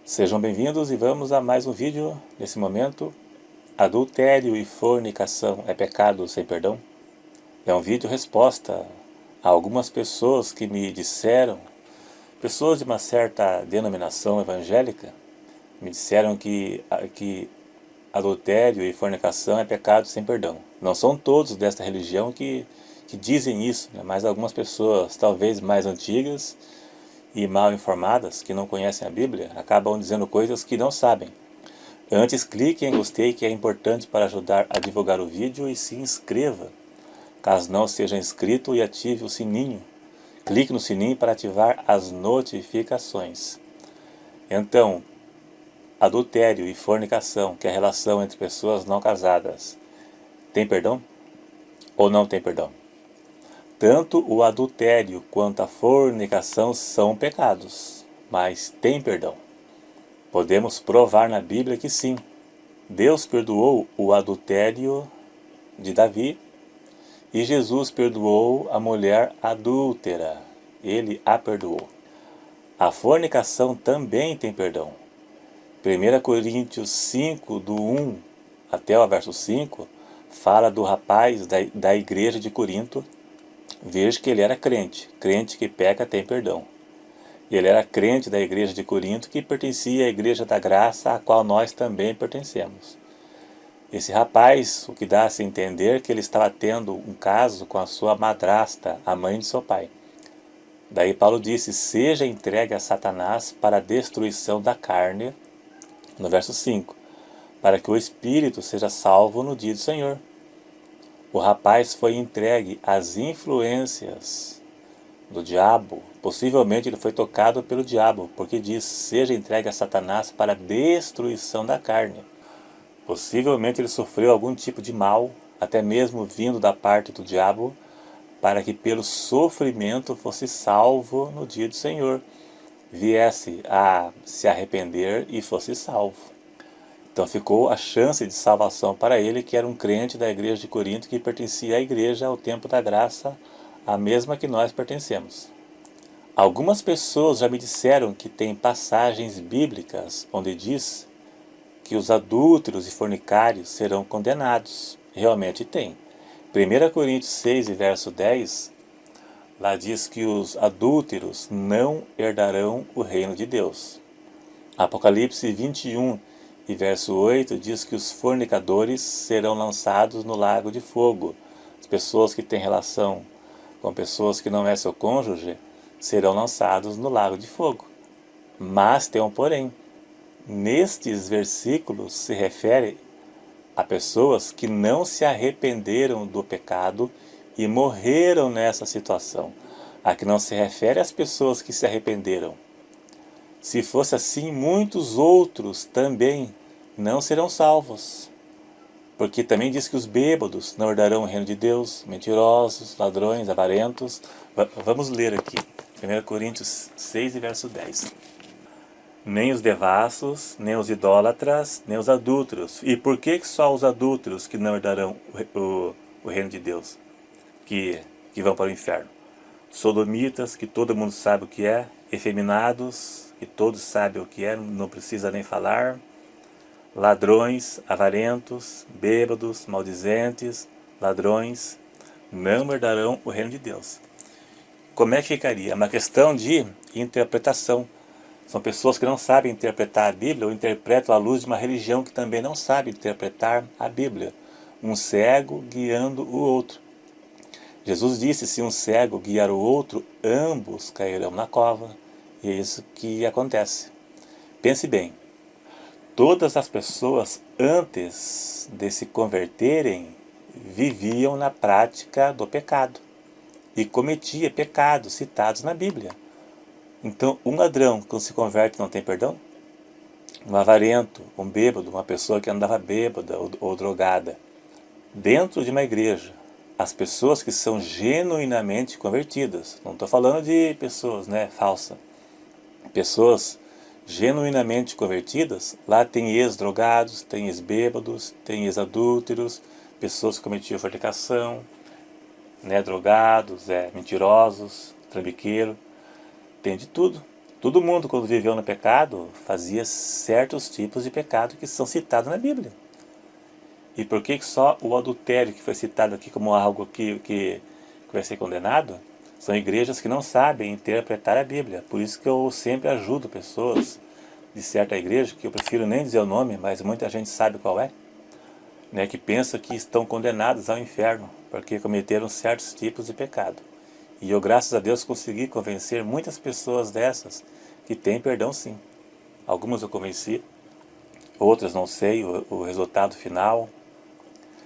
Sejam bem-vindos e vamos a mais um vídeo. Nesse momento, adultério e fornicação é pecado sem perdão? É um vídeo resposta a algumas pessoas que me disseram, pessoas de uma certa denominação evangélica, me disseram que adultério e fornicação é pecado sem perdão. Não são todos desta religião que dizem isso, né? Mas algumas pessoas, talvez mais antigas e mal informadas, que não conhecem a Bíblia, acabam dizendo coisas que não sabem. Antes, clique em gostei, que é importante para ajudar a divulgar o vídeo, e se inscreva, caso não seja inscrito, e ative o sininho. Clique no sininho para ativar as notificações. Então, adultério e fornicação, que é a relação entre pessoas não casadas, tem perdão ou não tem perdão? Tanto o adultério quanto a fornicação são pecados, mas tem perdão. Podemos provar na Bíblia que sim. Deus perdoou o adultério de Davi e Jesus perdoou a mulher adúltera. Ele a perdoou. A fornicação também tem perdão. 1 Coríntios 5, do 1 até o verso 5, fala do rapaz da igreja de Corinto. Veja que ele era crente. Crente que peca tem perdão. Ele era crente da igreja de Corinto, que pertencia à igreja da graça, a qual nós também pertencemos. Esse rapaz, o que dá a se entender que ele estava tendo um caso com a sua madrasta, a mãe de seu pai. Daí Paulo disse: seja entregue a Satanás para a destruição da carne, no verso 5, para que o espírito seja salvo no dia do Senhor. O rapaz foi entregue às influências do diabo. Possivelmente ele foi tocado pelo diabo, porque diz: seja entregue a Satanás para a destruição da carne. Possivelmente ele sofreu algum tipo de mal, até mesmo vindo da parte do diabo, para que pelo sofrimento fosse salvo no dia do Senhor, viesse a se arrepender e fosse salvo. Então ficou a chance de salvação para ele, que era um crente da igreja de Corinto, que pertencia à igreja ao tempo da graça, a mesma que nós pertencemos. Algumas pessoas já me disseram que tem passagens bíblicas onde diz que os adúlteros e fornicários serão condenados. Realmente tem. 1 Coríntios 6, verso 10, lá diz que os adúlteros não herdarão o reino de Deus. Apocalipse 21, e verso 8, diz que os fornicadores serão lançados no lago de fogo. As pessoas que têm relação com pessoas que não é seu cônjuge serão lançados no lago de fogo. Mas tem um porém. Nestes versículos se refere a pessoas que não se arrependeram do pecado e morreram nessa situação. Aqui não se refere às pessoas que se arrependeram. Se fosse assim, muitos outros também não serão salvos. Porque também diz que os bêbados não herdarão o reino de Deus, mentirosos, ladrões, avarentos. Vamos ler aqui, 1 Coríntios 6, verso 10. Nem os devassos, nem os idólatras, nem os adúlteros. E por que só os adúlteros que não herdarão o reino de Deus, que vão para o inferno? Sodomitas, que todo mundo sabe o que é. Efeminados, que todos sabem o que é, não precisa nem falar. Ladrões, avarentos, bêbados, maldizentes, ladrões, não herdarão o reino de Deus. Como é que ficaria? É uma questão de interpretação. São pessoas que não sabem interpretar a Bíblia, ou interpretam à luz de uma religião que também não sabe interpretar a Bíblia. Um cego guiando o outro. Jesus disse: se um cego guiar o outro, ambos cairão na cova. E é isso que acontece. Pense bem. Todas as pessoas, antes de se converterem, viviam na prática do pecado e cometia pecados citados na Bíblia. Então, um ladrão, quando se converte, não tem perdão? Um avarento, um bêbado, uma pessoa que andava bêbada ou drogada. Dentro de uma igreja, as pessoas que são genuinamente convertidas, não estou falando de pessoas falsas, pessoas genuinamente convertidas, lá tem ex-drogados, tem ex-bêbados, tem ex-adúlteros, pessoas que cometiam fornicação, drogados, mentirosos, trambiqueiro, tem de tudo. Todo mundo, quando viveu no pecado, fazia certos tipos de pecado que são citados na Bíblia. E por que só o adultério, que foi citado aqui como algo que vai ser condenado, são igrejas que não sabem interpretar a Bíblia. Por isso que eu sempre ajudo pessoas de certa igreja, que eu prefiro nem dizer o nome, mas muita gente sabe qual é, né, que pensa que estão condenados ao inferno, porque cometeram certos tipos de pecado. E eu, graças a Deus, consegui convencer muitas pessoas dessas que têm perdão sim. Algumas eu convenci, outras não sei o resultado final.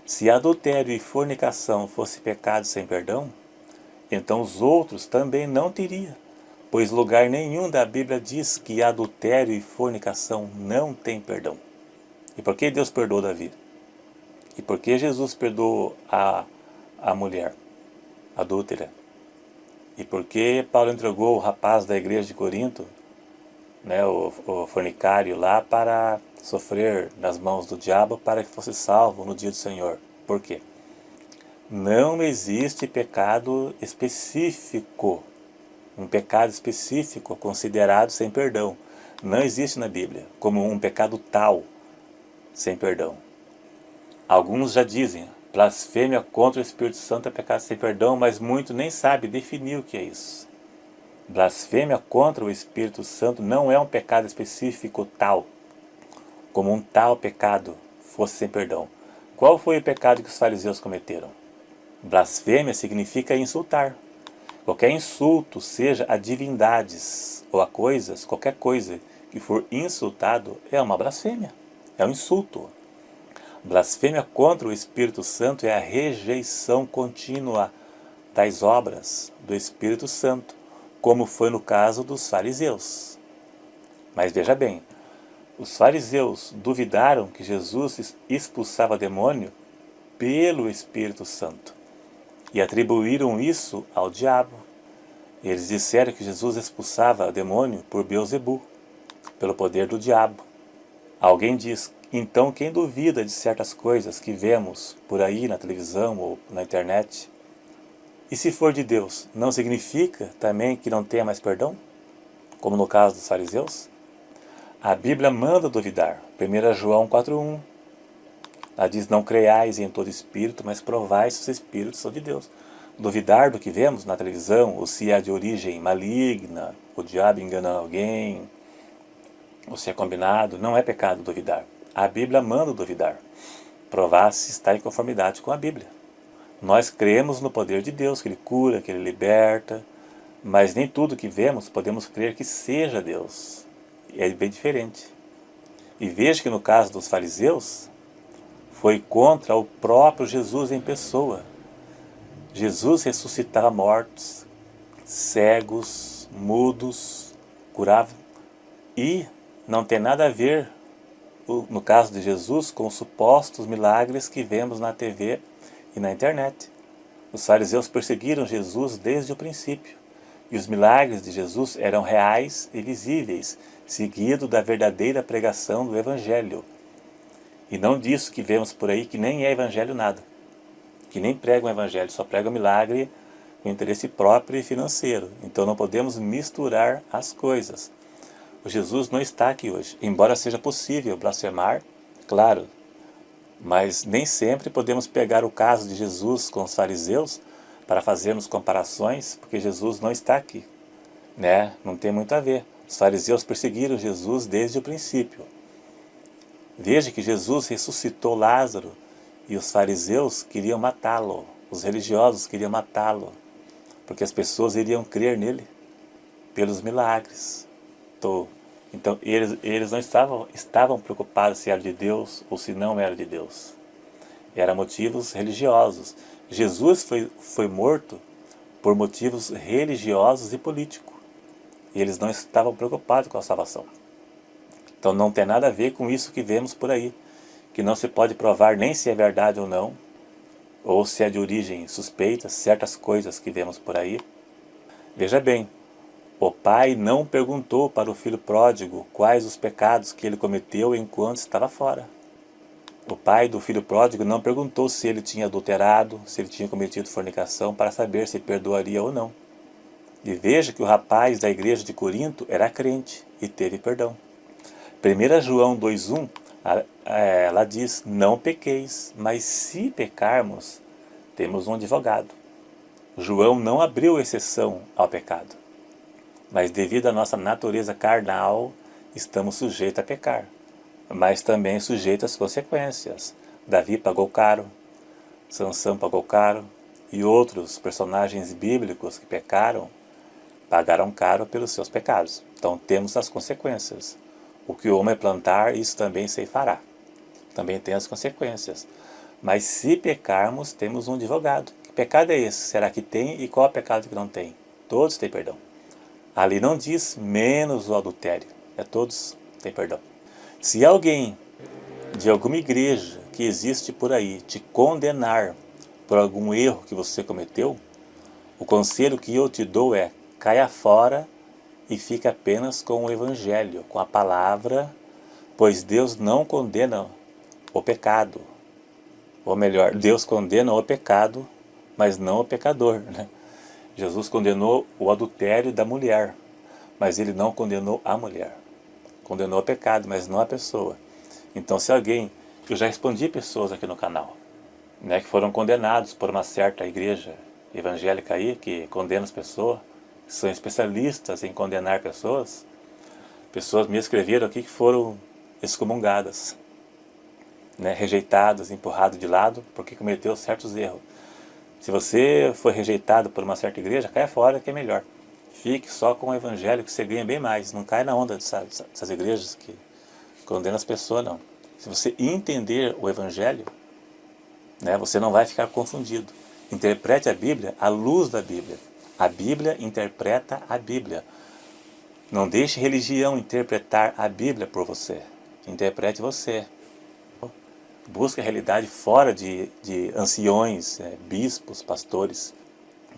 Se adultério e fornicação fosse pecado sem perdão, então os outros também não teria, pois lugar nenhum da Bíblia diz que adultério e fornicação não tem perdão. E por que Deus perdoou Davi? E por que Jesus perdoou a mulher adúltera? E por que Paulo entregou o rapaz da igreja de Corinto, né, o fornicário lá, para sofrer nas mãos do diabo para que fosse salvo no dia do Senhor? Por quê? Não existe pecado específico, um pecado específico considerado sem perdão. Não existe na Bíblia como um pecado tal sem perdão. Alguns já dizem, blasfêmia contra o Espírito Santo é pecado sem perdão, mas muito nem sabe definir o que é isso. Blasfêmia contra o Espírito Santo não é um pecado específico tal, como um tal pecado fosse sem perdão. Qual foi o pecado que os fariseus cometeram? Blasfêmia significa insultar. Qualquer insulto, seja a divindades ou a coisas, qualquer coisa que for insultado é uma blasfêmia, é um insulto. Blasfêmia contra o Espírito Santo é a rejeição contínua das obras do Espírito Santo, como foi no caso dos fariseus. Mas veja bem, os fariseus duvidaram que Jesus expulsava demônio pelo Espírito Santo e atribuíram isso ao diabo. Eles disseram que Jesus expulsava demônio por Beelzebu, pelo poder do diabo. Alguém diz, então quem duvida de certas coisas que vemos por aí na televisão ou na internet? E se for de Deus, não significa também que não tenha mais perdão? Como no caso dos fariseus? A Bíblia manda duvidar. 1 João 4,1. Ela diz, não creiais em todo espírito, mas provai se os espíritos são de Deus. Duvidar do que vemos na televisão, ou se é de origem maligna, o diabo enganando alguém, ou se é combinado, não é pecado duvidar. A Bíblia manda duvidar. Provar se está em conformidade com a Bíblia. Nós cremos no poder de Deus, que Ele cura, que Ele liberta, mas nem tudo que vemos podemos crer que seja Deus. É bem diferente. E veja que no caso dos fariseus, foi contra o próprio Jesus em pessoa. Jesus ressuscitava mortos, cegos, mudos, curava. E não tem nada a ver, no caso de Jesus, com os supostos milagres que vemos na TV e na internet. Os fariseus perseguiram Jesus desde o princípio. E os milagres de Jesus eram reais e visíveis, seguido da verdadeira pregação do Evangelho. E não disso que vemos por aí, que nem é Evangelho nada. Que nem pregam o Evangelho, só pregam milagre com interesse próprio e financeiro. Então não podemos misturar as coisas. O Jesus não está aqui hoje. Embora seja possível blasfemar, claro, mas nem sempre podemos pegar o caso de Jesus com os fariseus para fazermos comparações, porque Jesus não está aqui, né? Não tem muito a ver. Os fariseus perseguiram Jesus desde o princípio. Veja que Jesus ressuscitou Lázaro e os fariseus queriam matá-lo, os religiosos queriam matá-lo, porque as pessoas iriam crer nele pelos milagres. Então eles não estavam preocupados se era de Deus ou se não era de Deus. Eram motivos religiosos. Jesus foi morto por motivos religiosos e políticos. E eles não estavam preocupados com a salvação. Então não tem nada a ver com isso que vemos por aí, que não se pode provar nem se é verdade ou não, ou se é de origem suspeita, certas coisas que vemos por aí. Veja bem, o pai não perguntou para o filho pródigo quais os pecados que ele cometeu enquanto estava fora. O pai do filho pródigo não perguntou se ele tinha adulterado, se ele tinha cometido fornicação, para saber se perdoaria ou não. E veja que o rapaz da igreja de Corinto era crente e teve perdão. 1 João 2,1, ela diz, não pequeis, mas se pecarmos, temos um advogado. João não abriu exceção ao pecado, mas devido à nossa natureza carnal, estamos sujeitos a pecar, mas também sujeitos às consequências. Davi pagou caro, Sansão pagou caro, e outros personagens bíblicos que pecaram, pagaram caro pelos seus pecados. Então temos as consequências. O que o homem plantar, isso também ceifará. Também tem as consequências. Mas se pecarmos, temos um advogado. Que pecado é esse? Será que tem? E qual é o pecado que não tem? Todos têm perdão. Ali não diz menos o adultério. Todos têm perdão. Se alguém de alguma igreja que existe por aí te condenar por algum erro que você cometeu, o conselho que eu te dou é: caia fora e fique apenas com o Evangelho, com a palavra, pois Deus não condena o pecado. Ou melhor, Deus condena o pecado, mas não o pecador, né? Jesus condenou o adultério da mulher, mas ele não condenou a mulher. Condenou o pecado, mas não a pessoa. Então, se alguém... Eu já respondi pessoas aqui no canal, né, que foram condenados por uma certa igreja evangélica aí, que condena as pessoas, que são especialistas em condenar pessoas. Pessoas me escreveram aqui que foram excomungadas, né, rejeitadas, empurradas de lado, porque cometeu certos erros. Se você foi rejeitado por uma certa igreja, caia fora que é melhor. Fique só com o evangelho que você ganha bem mais. Não cai na onda dessas igrejas que condenam as pessoas, não. Se você entender o evangelho, né, você não vai ficar confundido. Interprete a Bíblia à luz da Bíblia. A Bíblia interpreta a Bíblia. Não deixe religião interpretar a Bíblia por você. Interprete você. Busque a realidade fora de anciões, bispos, pastores.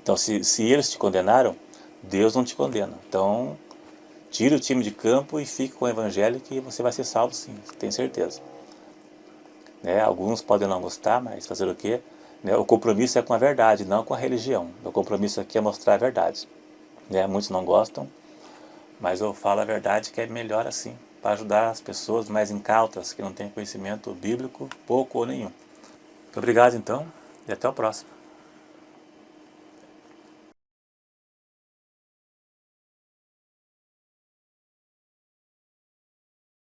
Então, se eles te condenaram, Deus não te condena. Então, tire o time de campo e fique com o evangelho que você vai ser salvo sim, tenho certeza. Né? Alguns podem não gostar, mas fazer o quê? Né? O compromisso é com a verdade, não com a religião. O compromisso aqui é mostrar a verdade. Né? Muitos não gostam, mas eu falo a verdade que é melhor assim, para ajudar as pessoas mais incautas, que não têm conhecimento bíblico, pouco ou nenhum. Muito obrigado então, e até o próximo.